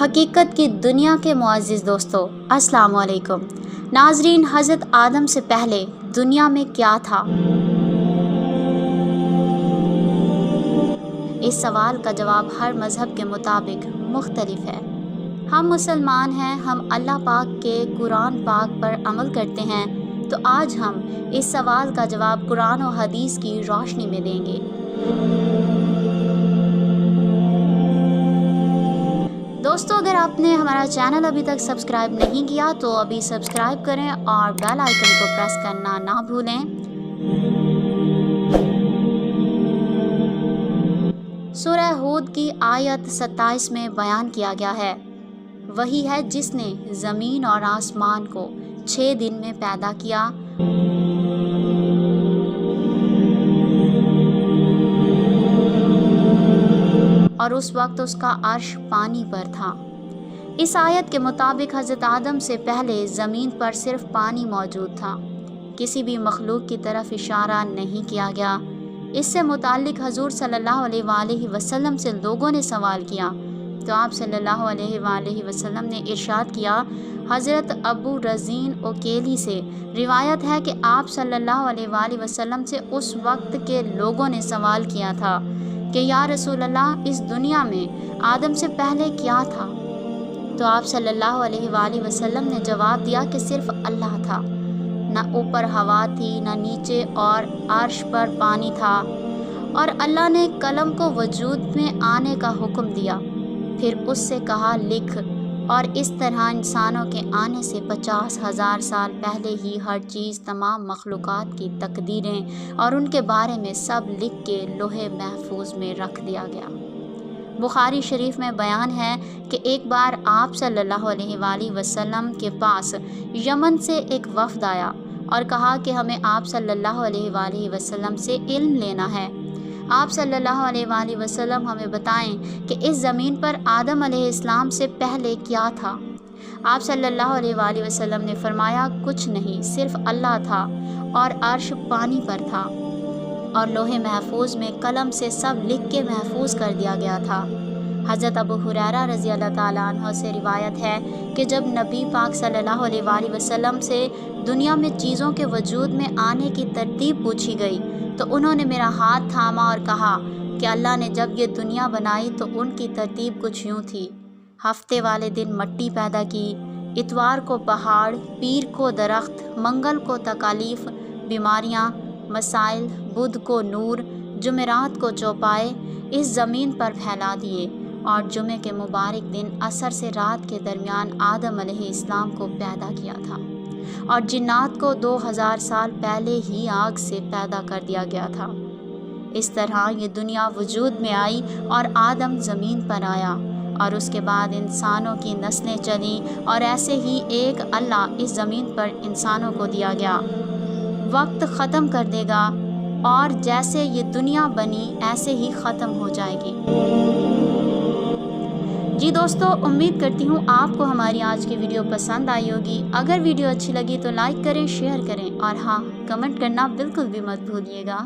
حقیقت کی دنیا کے معزز دوستو، السلام علیکم۔ ناظرین، حضرت آدم سے پہلے دنیا میں کیا تھا؟ اس سوال کا جواب ہر مذہب کے مطابق مختلف ہے۔ ہم مسلمان ہیں، ہم اللہ پاک کے قرآن پاک پر عمل کرتے ہیں، تو آج ہم اس سوال کا جواب قرآن و حدیث کی روشنی میں دیں گے۔ دوستو، اگر آپ نے ہمارا چینل ابھی تک سبسکرائب نہیں کیا تو ابھی سبسکرائب کریں اور بیل آئیکن کو پریس کرنا نہ بھولیں۔ سورہ ہود کی آیت 27 میں بیان کیا گیا ہے، وہی ہے جس نے زمین اور آسمان کو 6 دن میں پیدا کیا اور اس وقت اس کا عرش پانی پر تھا۔ اس آیت کے مطابق حضرت آدم سے پہلے زمین پر صرف پانی موجود تھا، کسی بھی مخلوق کی طرف اشارہ نہیں کیا گیا۔ اس سے متعلق حضور صلی اللہ علیہ وآلہ وسلم سے لوگوں نے سوال کیا تو آپ صلی اللہ علیہ وآلہ وسلم نے ارشاد کیا۔ حضرت ابو رزین اوکیلی سے روایت ہے کہ آپ صلی اللہ علیہ وآلہ وسلم سے اس وقت کے لوگوں نے سوال کیا تھا کہ یا رسول اللہ، اس دنیا میں آدم سے پہلے کیا تھا؟ تو آپ صلی اللہ علیہ وآلہ وسلم نے جواب دیا کہ صرف اللہ تھا، نہ اوپر ہوا تھی نہ نیچے، اور عرش پر پانی تھا، اور اللہ نے قلم کو وجود میں آنے کا حکم دیا، پھر اس سے کہا لکھ، اور اس طرح انسانوں کے آنے سے 50,000 سال پہلے ہی ہر چیز، تمام مخلوقات کی تقدیریں اور ان کے بارے میں سب لکھ کے لوح محفوظ میں رکھ دیا گیا۔ بخاری شریف میں بیان ہے کہ ایک بار آپ صلی اللہ علیہ وآلہ وسلم کے پاس یمن سے ایک وفد آیا اور کہا کہ ہمیں آپ صلی اللہ علیہ وآلہ وسلم سے علم لینا ہے۔ آپ صلی اللہ علیہ وآلہ وسلم ہمیں بتائیں کہ اس زمین پر آدم علیہ السلام سے پہلے کیا تھا؟ آپ صلی اللہ علیہ وآلہ وسلم نے فرمایا کچھ نہیں، صرف اللہ تھا، اور عرش پانی پر تھا، اور لوح محفوظ میں قلم سے سب لکھ کے محفوظ کر دیا گیا تھا۔ حضرت ابو ہریرہ رضی اللہ تعالیٰ عنہ سے روایت ہے کہ جب نبی پاک صلی اللہ علیہ وآلہ وسلم سے دنیا میں چیزوں کے وجود میں آنے کی ترتیب پوچھی گئی تو انہوں نے میرا ہاتھ تھاما اور کہا کہ اللہ نے جب یہ دنیا بنائی تو ان کی ترتیب کچھ یوں تھی: ہفتے والے دن مٹی پیدا کی، اتوار کو پہاڑ، پیر کو درخت، منگل کو تکالیف، بیماریاں، مسائل، بدھ کو نور، جمعرات کو چوپائے اس زمین پر پھیلا دیے، اور جمعے کے مبارک دن عصر سے رات کے درمیان آدم علیہ السلام کو پیدا کیا تھا، اور جنات کو 2000 سال پہلے ہی آگ سے پیدا کر دیا گیا تھا۔ اس طرح یہ دنیا وجود میں آئی اور آدم زمین پر آیا، اور اس کے بعد انسانوں کی نسلیں چلیں، اور ایسے ہی ایک اللہ اس زمین پر انسانوں کو دیا گیا۔ وقت ختم کر دے گا، اور جیسے یہ دنیا بنی ایسے ہی ختم ہو جائے گی۔ جی دوستو، امید کرتی ہوں آپ کو ہماری آج کی ویڈیو پسند آئی ہوگی۔ اگر ویڈیو اچھی لگی تو لائک کریں، شیئر کریں، اور ہاں، کمنٹ کرنا بالکل بھی مت بھولیے گا۔